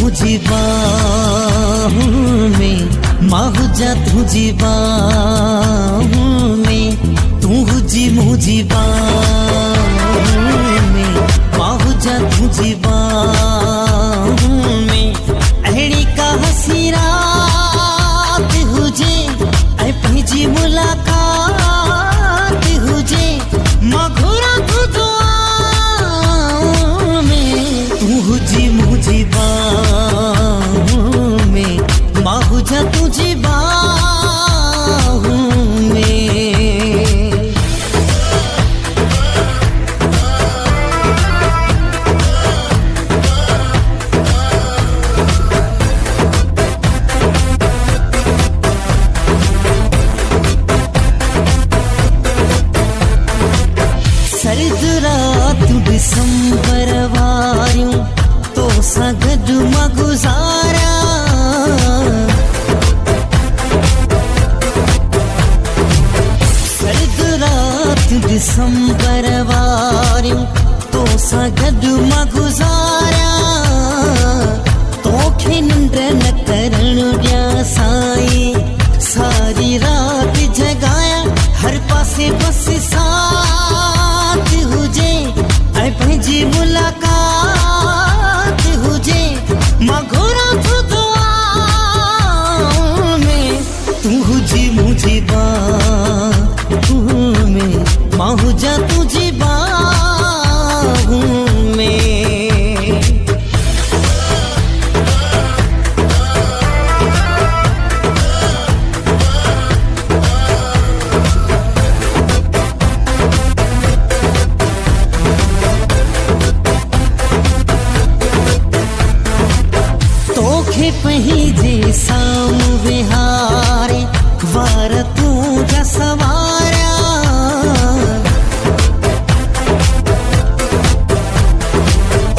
तुझी बाहों में माहू जा तुझी बाहों में तुझी मुझी बाहों में माहू जा तुझी बाहों में अहड़ी का हसी रात हुजे ऐ पहली मुलाकात हुजे मघुरा तू दुआओं में तुझी मुझी बाहों में माहू जा तुझी बाहों में। सर्द रात दिसंबर वारियूं तो सगड मां गुजारा सर्द रात दिसंबर वारियूं तो सगड मां गुजारा तोखे निंड न करण ॾिया साई सारी रात जगाया हर पासे बस साथ हुजे ऐं पंहिंजी मुलाकात हुजे मघुरा तू दुआओं में तुझी मुझी बाहों में माहू जा तुझी बाहों में। तोखे पंहिंजे साम्हूं विहारे वार तूं जा सवारिया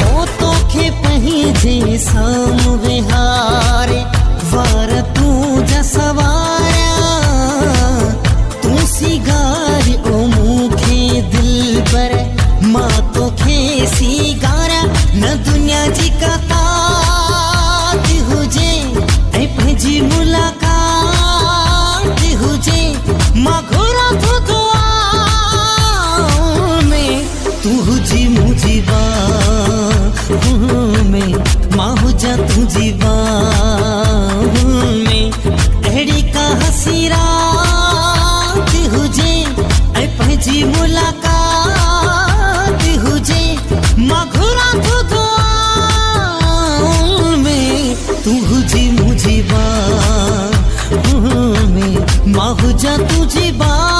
ओ तोखे पंहिंजे साम्हूं विहारे वार तूं जा सवारिया तूं सिगारी ओ मूंखे दिलबर मां तोखे सिगारा न दुनिया जी कथा हुजे ऐं पंहिंजी मुलाकात हुजे मघुरा तू दुआओं में तुझी मुझी बाहों में माहू जा तुझी बाहों में अहड़ी का हसी रात हुजे ऐं पंहिंजी मुलाकात हुजे मघुरा तू दुआओं में तुझी मुझी बाहों में माहू जा तुझी बाहों